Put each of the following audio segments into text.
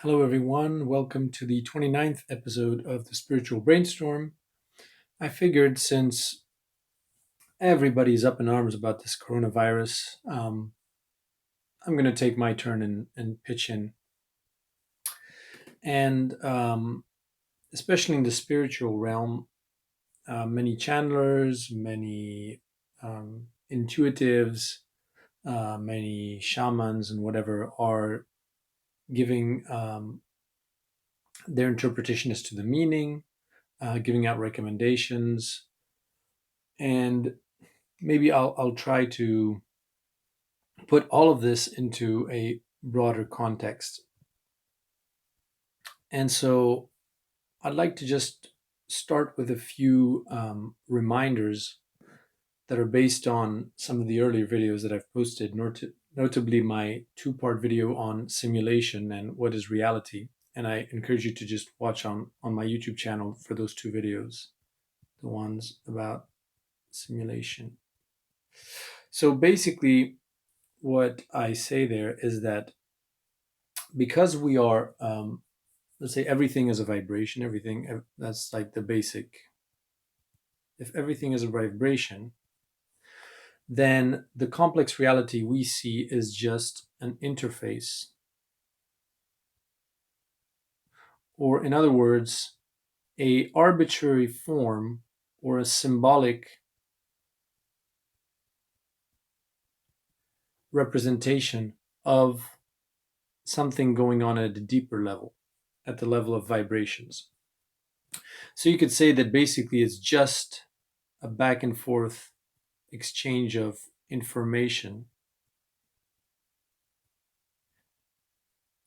Hello, everyone. Welcome to the 29th episode of the Spiritual Brainstorm. I figured since everybody's up in arms about this coronavirus, I'm going to take my turn and pitch in. And especially in the spiritual realm, many channelers, many intuitives, many shamans, and whatever are giving their interpretation as to the meaning, giving out recommendations, and maybe I'll try to put all of this into a broader context. And so I'd like to just start with a few reminders that are based on some of the earlier videos that I've posted, notably my two-part video on simulation and what is reality. And I encourage you to just watch on my YouTube channel for those two videos, the ones about simulation. So basically, what I say there is that because we are, let's say, everything is a vibration, everything, that's like the basic. If everything is a vibration, then the complex reality we see is just an interface. Or, in other words, a arbitrary form or a symbolic representation of something going on at a deeper level, at the level of vibrations. So you could say that basically it's just a back and forth exchange of information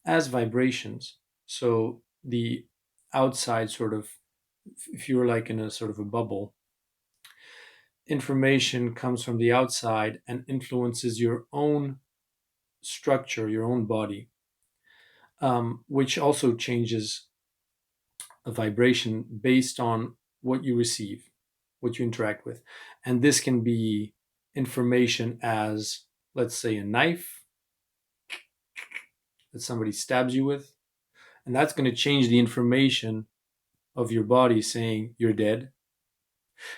as vibrations. So the outside sort of, if you're like in a sort of a bubble, information comes from the outside and influences your own structure, your own body, which also changes a vibration based on what you receive, what you interact with. And this can be information as, let's say, a knife that somebody stabs you with. And that's going to change the information of your body saying you're dead,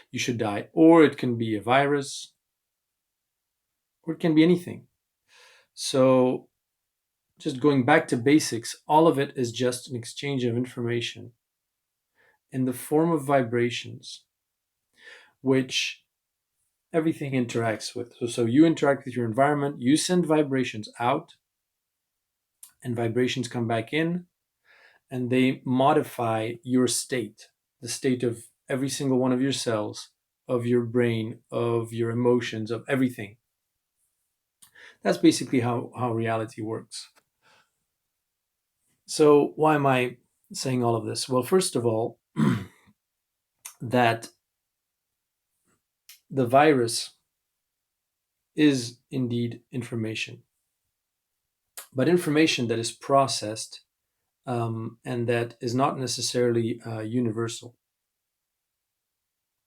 you should die. Or it can be a virus, or it can be anything. So, just going back to basics, all of it is just an exchange of information in the form of vibrations, which everything interacts with. So you interact with your environment, you send vibrations out, and vibrations come back in, and they modify your state, the state of every single one of your cells, of your brain, of your emotions, of everything. That's basically how reality works. So, why am I saying all of this? Well, first of all, that the virus is indeed information, but information that is processed and that is not necessarily universal.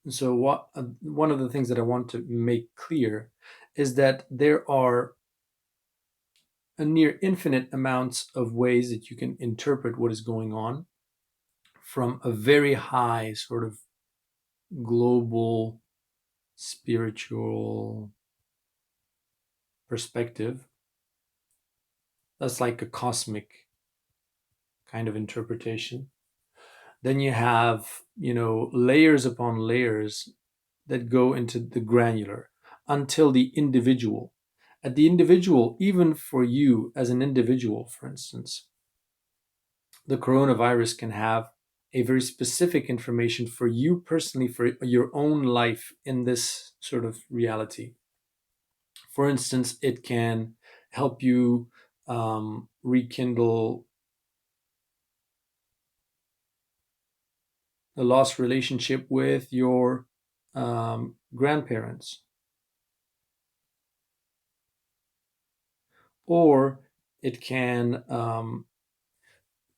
So, one of the things that I want to make clear is that there are a near infinite amounts of ways that you can interpret what is going on from a very high sort of global spiritual perspective. That's like a cosmic kind of interpretation. Then you have, layers upon layers that go into the granular until the individual. At the individual, even for you as an individual, for instance, the coronavirus can have a very specific information for you personally, for your own life in this sort of reality. For instance, it can help you rekindle the lost relationship with your grandparents, or it can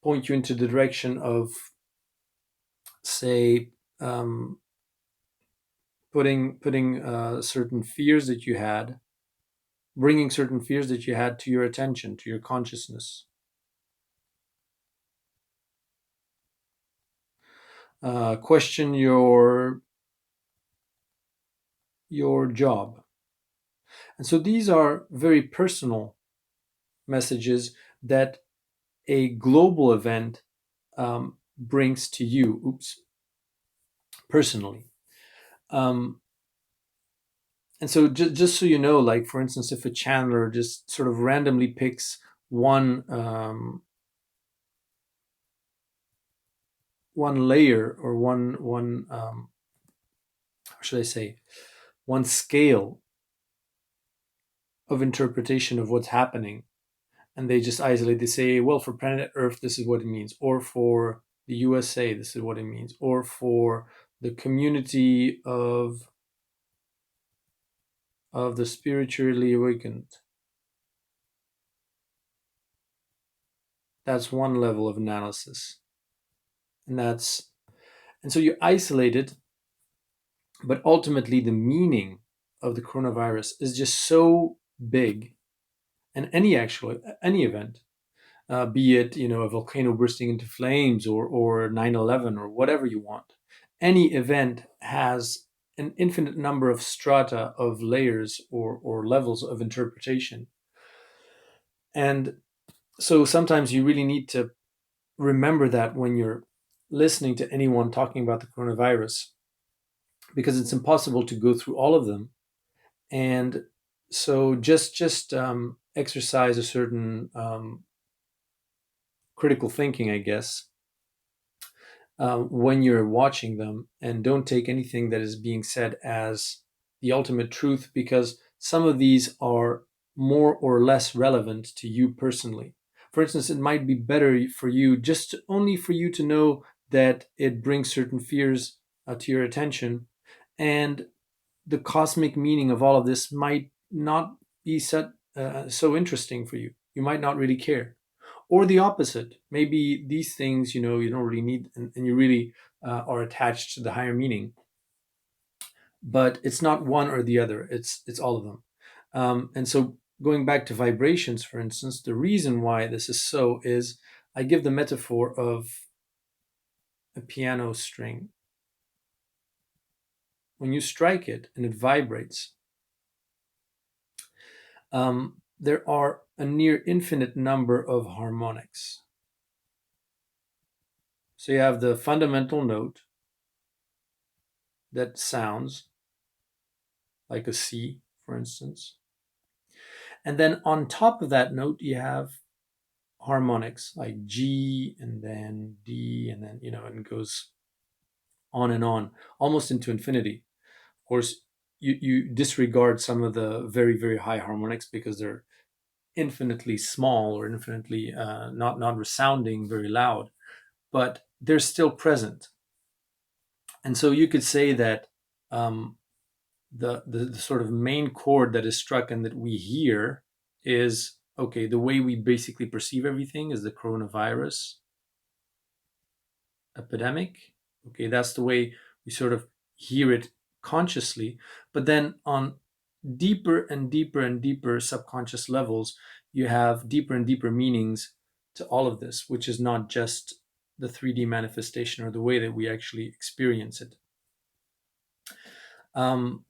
point you into the direction of, say, putting certain fears that you had, bringing certain fears that you had to your attention, to your consciousness. question your job. And so these are very personal messages that a global event brings to you, oops, personally. Um, and so just so you know, like for instance, if a channeler just sort of randomly picks one one layer or one how should I say, one scale of interpretation of what's happening, and they just isolate. They say, well, for planet Earth, this is what it means, or for the USA, this is what it means, or for the community of the spiritually awakened. That's one level of analysis, and that's and so you isolate it, but ultimately the meaning of the coronavirus is just so big, and any event, be it a volcano bursting into flames or 9/11 or whatever you want. Any event has an infinite number of strata of layers or levels of interpretation. And so sometimes you really need to remember that when you're listening to anyone talking about the coronavirus, because it's impossible to go through all of them. And so just exercise a certain critical thinking, I guess, when you're watching them, and don't take anything that is being said as the ultimate truth, because some of these are more or less relevant to you personally. For instance, it might be better for you just only for you to know that it brings certain fears to your attention, and the cosmic meaning of all of this might not be so interesting for you. You might not really care, or the opposite. Maybe these things, you don't really need, and you really are attached to the higher meaning. But it's not one or the other. It's all of them. And so, going back to vibrations, for instance, the reason why this is so is I give the metaphor of a piano string. When you strike it and it vibrates, there are a near infinite number of harmonics. So you have the fundamental note that sounds like a C, for instance. And then on top of that note, you have harmonics like G and then D, and then, and it goes on and on, almost into infinity. Of course, you disregard some of the very, very high harmonics because they're infinitely small or infinitely not resounding very loud, but they're still present. And so you could say that um, the sort of main chord that is struck and that we hear is okay. The way we basically perceive everything is the coronavirus epidemic. Okay, that's the way we sort of hear it consciously. But then on deeper and deeper and deeper subconscious levels, you have deeper and deeper meanings to all of this, which is not just the 3D manifestation or the way that we actually experience it. Um,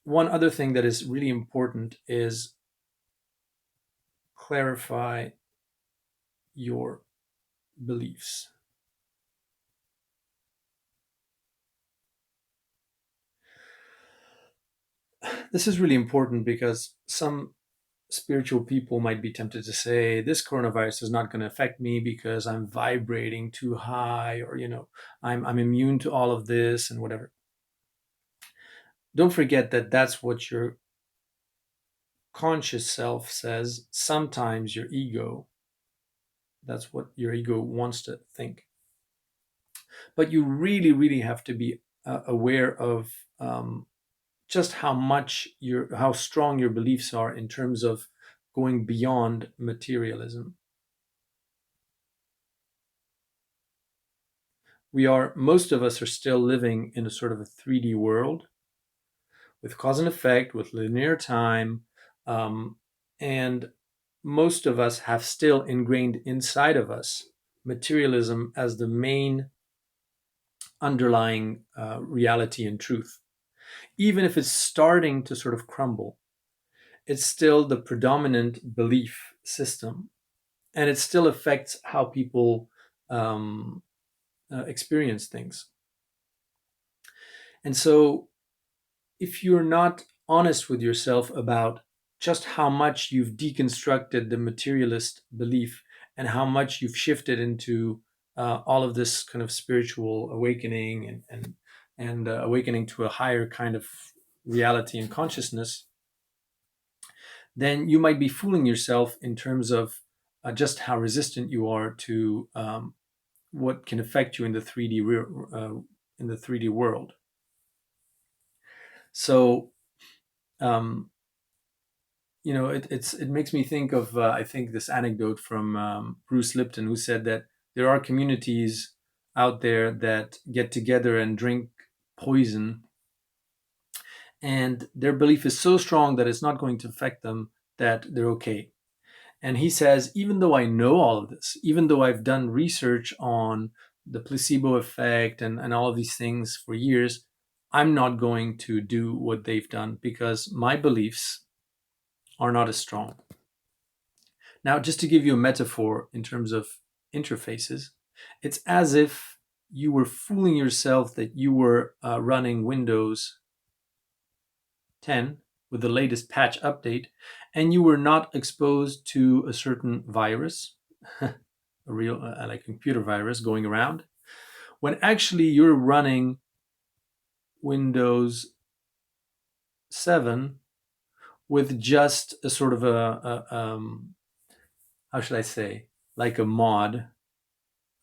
One other thing that is really important is clarify your beliefs. This is really important because some spiritual people might be tempted to say this coronavirus is not going to affect me because I'm vibrating too high, or I'm immune to all of this and whatever. Don't forget that that's what your conscious self says. Sometimes your ego, that's what your ego wants to think. But you really, really have to be aware of just how strong your beliefs are in terms of going beyond materialism. Most of us are still living in a sort of a 3D world with cause and effect, with linear time, and most of us have still ingrained inside of us materialism as the main underlying reality and truth. Even if it's starting to sort of crumble, it's still the predominant belief system, and it still affects how people um, experience things. And so, if you're not honest with yourself about just how much you've deconstructed the materialist belief and how much you've shifted into all of this kind of spiritual awakening and awakening to a higher kind of reality and consciousness, then you might be fooling yourself in terms of just how resistant you are to what can affect you in the 3D in the 3D world. So um, it makes me think of I think this anecdote from Bruce Lipton, who said that there are communities out there that get together and drink poison, and their belief is so strong that it's not going to affect them, that they're okay. And he says, even though I know all of this, even though I've done research on the placebo effect and all of these things for years, I'm not going to do what they've done because my beliefs are not as strong. Now, just to give you a metaphor in terms of interfaces, it's as if you were fooling yourself that you were running Windows 10 with the latest patch update, and you were not exposed to a certain virus, a real like computer virus going around, when actually you're running Windows 7 with just a sort of how should I say, like a mod,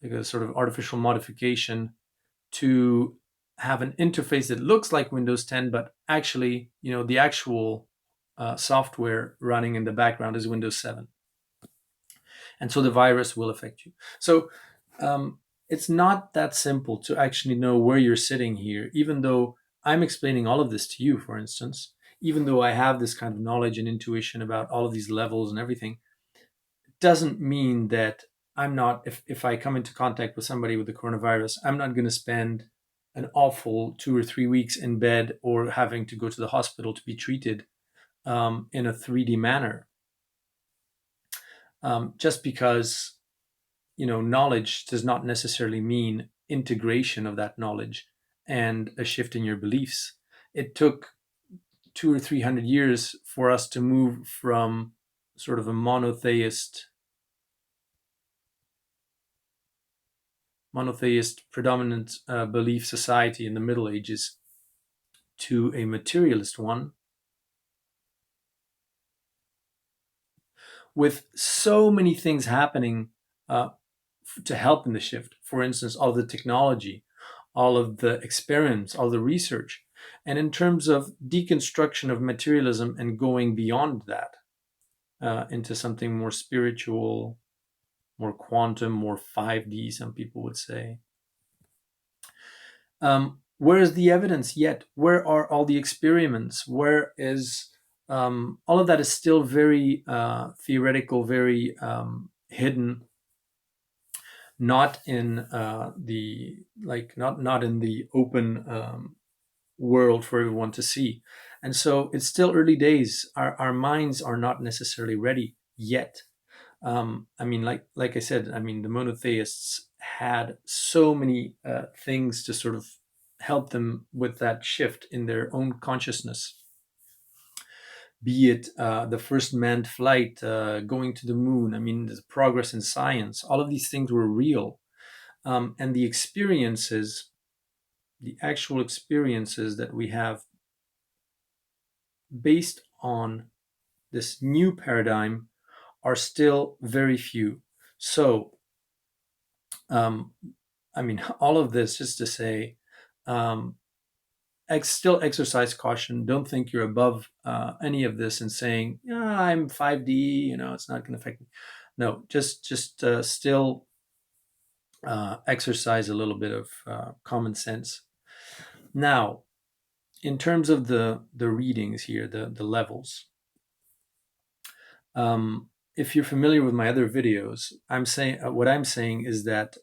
like a sort of artificial modification to have an interface that looks like Windows 10, but actually, the actual software running in the background is Windows 7. And so the virus will affect you. So it's not that simple to actually know where you're sitting here, even though I'm explaining all of this to you, for instance, even though I have this kind of knowledge and intuition about all of these levels and everything, it doesn't mean that I'm not, if I come into contact with somebody with the coronavirus, I'm not going to spend an awful 2 or 3 weeks in bed or having to go to the hospital to be treated in a 3D manner. Just because knowledge does not necessarily mean integration of that knowledge and a shift in your beliefs. It took 200 or 300 years for us to move from sort of a monotheist predominant belief society in the Middle Ages to a materialist one, with so many things happening to help in the shift. For instance, all the technology, all of the experiments, all the research. And in terms of deconstruction of materialism and going beyond that into something more spiritual, more quantum, more 5D, some people would say. Where is the evidence yet? Where are all the experiments? Where is all of that is still very theoretical, very hidden, not in not in the open world for everyone to see. And so it's still early days. Our minds are not necessarily ready yet. I mean, like I said, I mean, the monotheists had so many things to sort of help them with that shift in their own consciousness. Be it the first manned flight, going to the moon. I mean, the progress in science. All of these things were real, and the experiences, the actual experiences that we have based on this new paradigm are still very few. So, I mean, all of this just to say, still exercise caution. Don't think you're above any of this and saying, yeah, I'm 5D, it's not going to affect me. No, just still exercise a little bit of common sense. Now, in terms of the readings here, the levels, if you're familiar with my other videos, I'm saying what I'm saying is that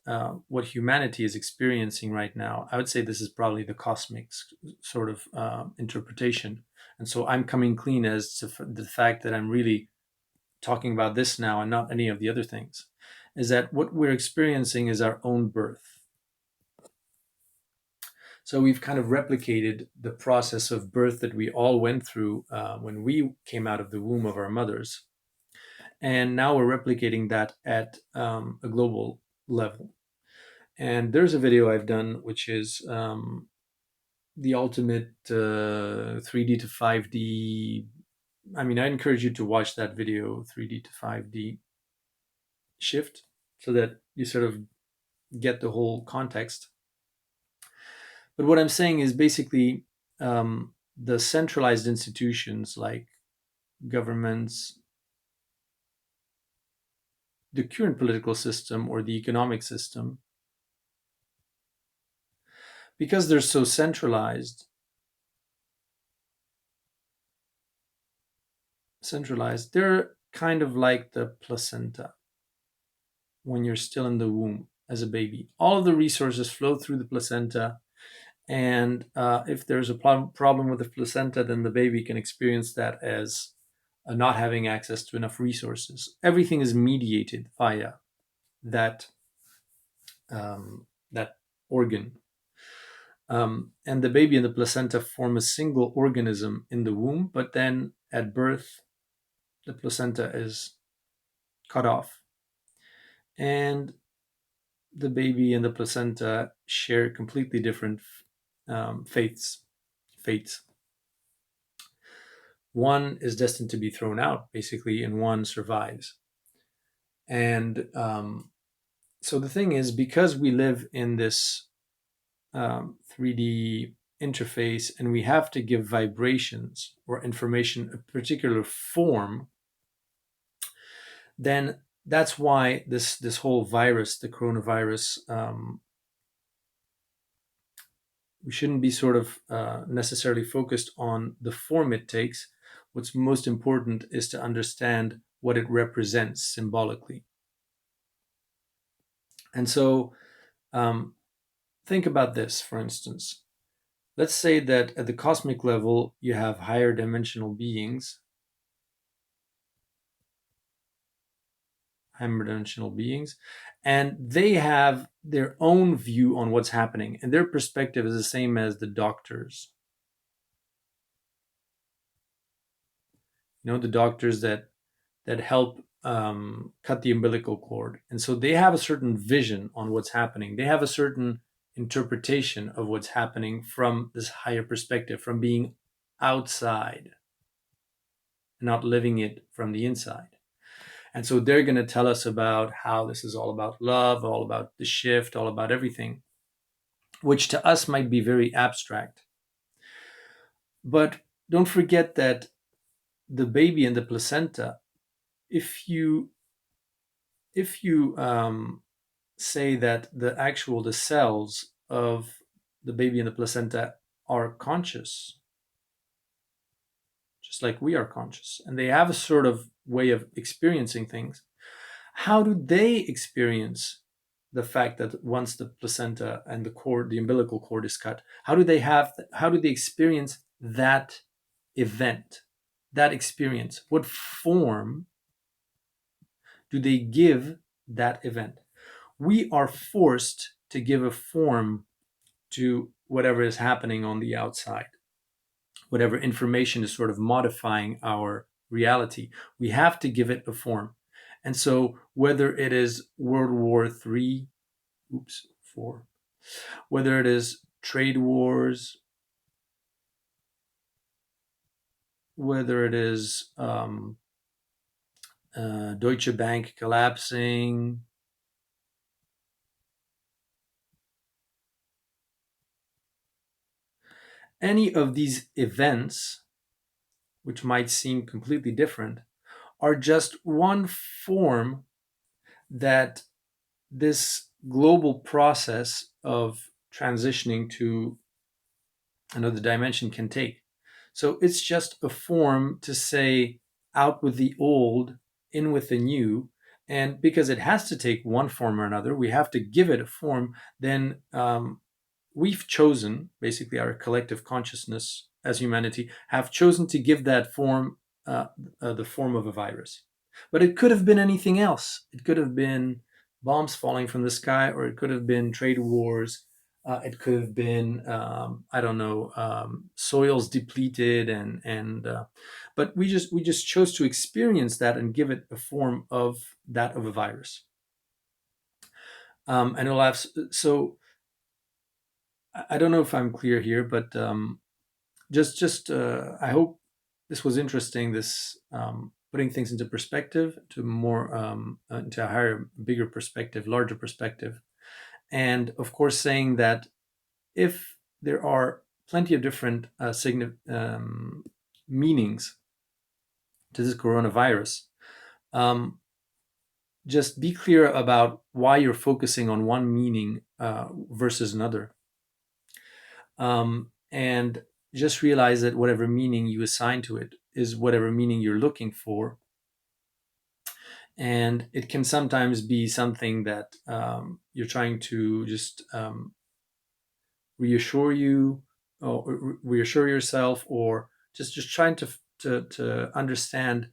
what humanity is experiencing right now, I would say this is probably the cosmic sort of interpretation. And so I'm coming clean as to the fact that I'm really talking about this now and not any of the other things. Is that what we're experiencing is our own birth. So we've kind of replicated the process of birth that we all went through when we came out of the womb of our mothers, and now we're replicating that at a global level. And there's a video I've done which is the ultimate 3D to 5D. I mean, I encourage you to watch that video, 3D to 5D shift, so that you sort of get the whole context. But what I'm saying is basically the centralized institutions like governments, the current political system, or the economic system, because they're so centralized, they're kind of like the placenta when you're still in the womb as a baby. All of the resources flow through the placenta, and if there's a problem with the placenta, then the baby can experience that as not having access to enough resources. Everything is mediated via that that organ. And the baby and the placenta form a single organism in the womb, but then at birth, the placenta is cut off, and the baby and the placenta share completely different fates. Fates. One is destined to be thrown out, basically, and one survives. And so the thing is, because we live in this 3D interface and we have to give vibrations or information a particular form, then that's why this whole virus, the coronavirus, we shouldn't be sort of necessarily focused on the form it takes. What's most important is to understand what it represents symbolically. And so think about this, for instance. Let's say that at the cosmic level, you have higher dimensional beings, and they have their own view on what's happening, and their perspective is the same as the doctors. The doctors that help cut the umbilical cord. And so they have a certain vision on what's happening. They have a certain interpretation of what's happening from this higher perspective, from being outside, not living it from the inside. And so they're going to tell us about how this is all about love, all about the shift, all about everything, which to us might be very abstract. But don't forget that the baby and the placenta, if you say that the cells of the baby and the placenta are conscious, just like we are conscious, and they have a sort of way of experiencing things, how do they experience the fact that once the placenta and the umbilical cord is cut, how do they experience that event, that experience? What form do they give that event? We are forced to give a form to whatever is happening on the outside, whatever information is sort of modifying our reality. We have to give it a form. And so whether it is World War III, four, whether it is trade wars, whether it is Deutsche Bank collapsing, any of these events, which might seem completely different, are just one form that this global process of transitioning to another dimension can take. So it's just a form to say, out with the old in with the new. And because it has to take one form or another, we have to give it a form. Then we've chosen, basically, our collective consciousness as humanity have chosen to give that form the form of a virus. But it could have been anything else. It could have been bombs falling from the sky, or it could have been trade wars. It could have been, I don't know, soils depleted, but we just chose to experience that and give it a form of that of a virus. And it'll have so I don't know if I'm clear here, but just I hope this was interesting. This putting things into perspective, to more into a higher, bigger perspective, larger perspective, and of course saying that if there are plenty of different meanings to this coronavirus, um, just be clear about why you're focusing on one meaning versus another. And just realize that whatever meaning you assign to it is whatever meaning you're looking for. And it can sometimes be something that you're trying to just reassure you, or reassure yourself, or just trying to understand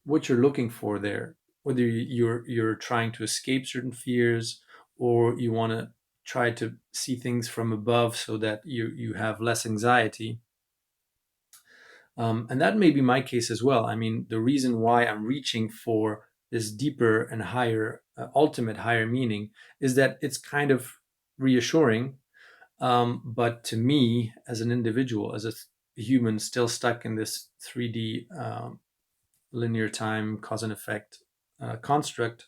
what you're looking for there. Whether you're trying to escape certain fears, or you want to try to see things from above so that you have less anxiety. And that may be my case as well. I mean, the reason why I'm reaching for this deeper and higher, ultimate higher meaning, is that it's kind of reassuring. But to me, as an individual, as a human still stuck in this 3D linear time cause and effect construct,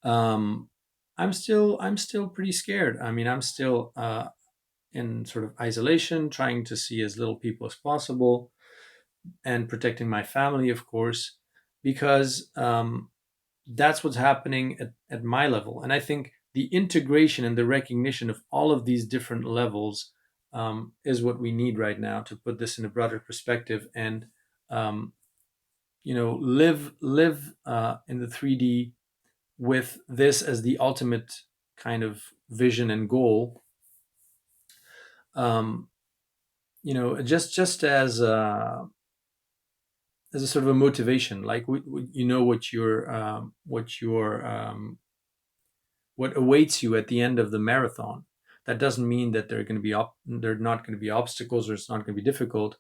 I'm still pretty scared. I mean, I'm still in sort of isolation, trying to see as little people as possible, and protecting my family, of course, because that's what's happening at my level. And I think the integration and the recognition of all of these different levels is what we need right now to put this in a broader perspective, and um, live in the 3D with this as the ultimate kind of vision and goal. Um, just as a sort of a motivation, like what awaits you at the end of the marathon. That doesn't mean that there are not going to be obstacles, or it's not going to be difficult.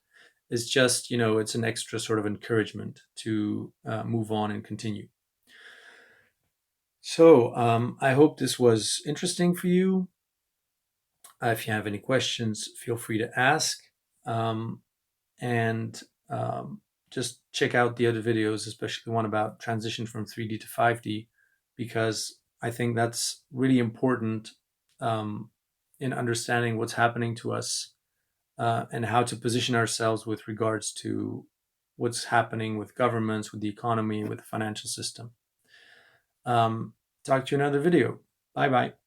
It's just, it's an extra sort of encouragement to move on and continue. So I hope this was interesting for you. If you have any questions, feel free to ask. And just check out the other videos, especially the one about transition from 3D to 5D, because I think that's really important in understanding what's happening to us, and how to position ourselves with regards to what's happening with governments, with the economy, with the financial system. Talk to you in another video. Bye bye.